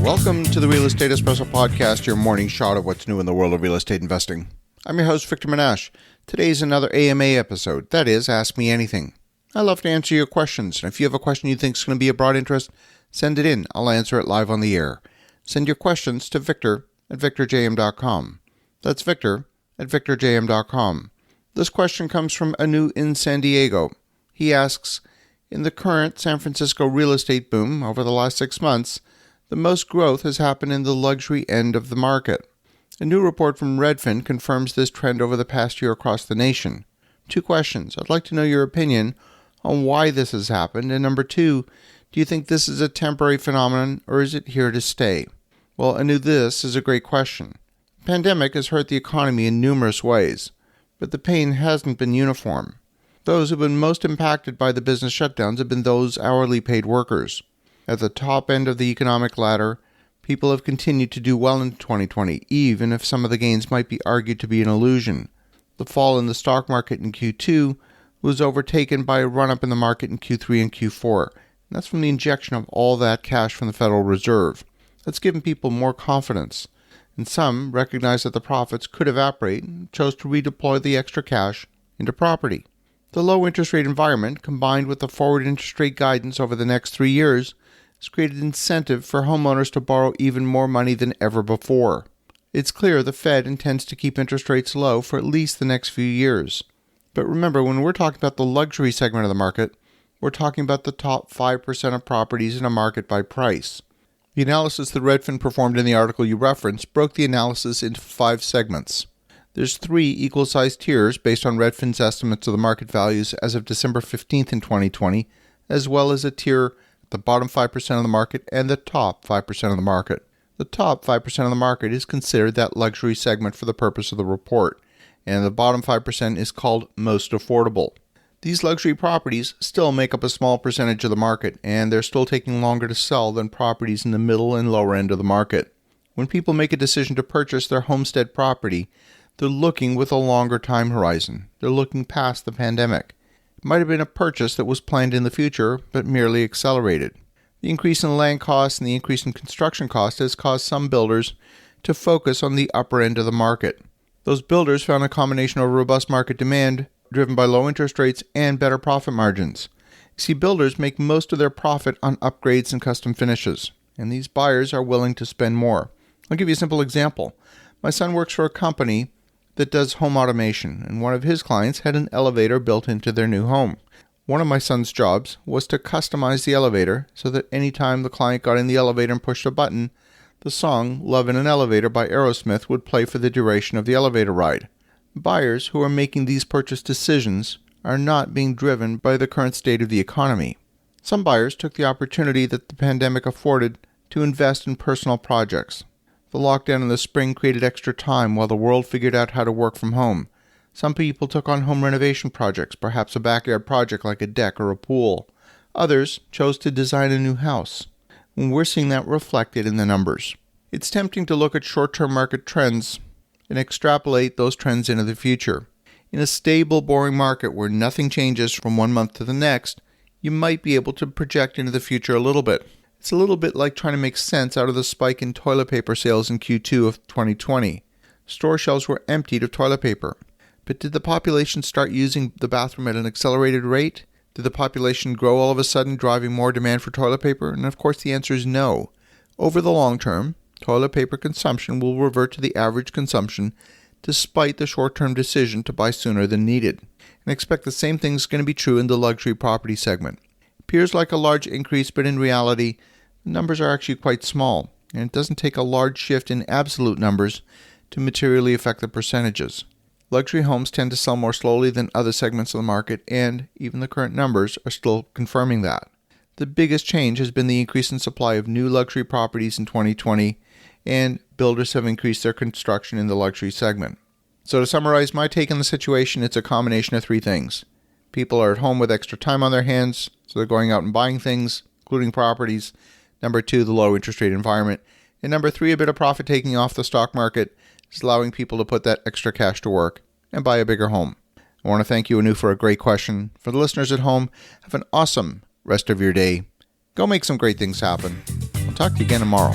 Welcome to the Real Estate Espresso Podcast, your morning shot of what's new in the world of real estate investing. I'm your host, Victor Menashe. Today's another AMA episode, that is, Ask Me Anything. I love to answer your questions, and if you have a question you think is going to be of broad interest, send it in. I'll answer it live on the air. Send your questions to victor@victorjm.com. That's victor@victorjm.com. This question comes from Anu in San Diego. He asks, in the current San Francisco real estate boom over the last 6 months, the most growth has happened in the luxury end of the market. A new report from Redfin confirms this trend over the past year across the nation. 2 questions. I'd like to know your opinion on why this has happened. And number 2, do you think this is a temporary phenomenon or is it here to stay? Well, Anu, this is a great question. The pandemic has hurt the economy in numerous ways, but the pain hasn't been uniform. Those who've been most impacted by the business shutdowns have been those hourly paid workers. At the top end of the economic ladder, people have continued to do well in 2020, even if some of the gains might be argued to be an illusion. The fall in the stock market in Q2 was overtaken by a run-up in the market in Q3 and Q4. And that's from the injection of all that cash from the Federal Reserve. That's given people more confidence. And some recognized that the profits could evaporate and chose to redeploy the extra cash into property. The low interest rate environment, combined with the forward interest rate guidance over the next 3 years, has created incentive for homeowners to borrow even more money than ever before. It's clear the Fed intends to keep interest rates low for at least the next few years. But remember, when we're talking about the luxury segment of the market, we're talking about the top 5% of properties in a market by price. The analysis that Redfin performed in the article you referenced broke the analysis into 5 segments. There's 3 equal-sized tiers based on Redfin's estimates of the market values as of December 15th in 2020, as well as a tier the bottom 5% of the market and the top 5% of the market. The top 5% of the market is considered that luxury segment for the purpose of the report, and the bottom 5% is called most affordable. These luxury properties still make up a small percentage of the market, and they're still taking longer to sell than properties in the middle and lower end of the market. When people make a decision to purchase their homestead property, they're looking with a longer time horizon. They're looking past the pandemic. It might have been a purchase that was planned in the future, but merely accelerated. The increase in land costs and the increase in construction costs has caused some builders to focus on the upper end of the market. Those builders found a combination of robust market demand, driven by low interest rates and better profit margins. You see, builders make most of their profit on upgrades and custom finishes, and these buyers are willing to spend more. I'll give you a simple example. My son works for a company that does home automation, and one of his clients had an elevator built into their new home. One of my son's jobs was to customize the elevator so that anytime the client got in the elevator and pushed a button, the song Love in an Elevator by Aerosmith would play for the duration of the elevator ride. Buyers who are making these purchase decisions are not being driven by the current state of the economy. Some buyers took the opportunity that the pandemic afforded to invest in personal projects. The lockdown in the spring created extra time while the world figured out how to work from home. Some people took on home renovation projects, perhaps a backyard project like a deck or a pool. Others chose to design a new house. And we're seeing that reflected in the numbers. It's tempting to look at short-term market trends and extrapolate those trends into the future. In a stable, boring market where nothing changes from one month to the next, you might be able to project into the future a little bit. It's a little bit like trying to make sense out of the spike in toilet paper sales in Q2 of 2020. Store shelves were emptied of toilet paper. But did the population start using the bathroom at an accelerated rate? Did the population grow all of a sudden, driving more demand for toilet paper? And of course the answer is no. Over the long term, toilet paper consumption will revert to the average consumption despite the short-term decision to buy sooner than needed. And expect the same thing is going to be true in the luxury property segment. It appears like a large increase, but in reality, the numbers are actually quite small, and it doesn't take a large shift in absolute numbers to materially affect the percentages. Luxury homes tend to sell more slowly than other segments of the market, and even the current numbers are still confirming that. The biggest change has been the increase in supply of new luxury properties in 2020, and builders have increased their construction in the luxury segment. So to summarize my take on the situation, it's a combination of 3 things. People are at home with extra time on their hands, so they're going out and buying things, including properties. Number 2, the low interest rate environment. And number 3, a bit of profit taking off the stock market is allowing people to put that extra cash to work and buy a bigger home. I want to thank you, Anu, for a great question. For the listeners at home, have an awesome rest of your day. Go make some great things happen. I'll talk to you again tomorrow.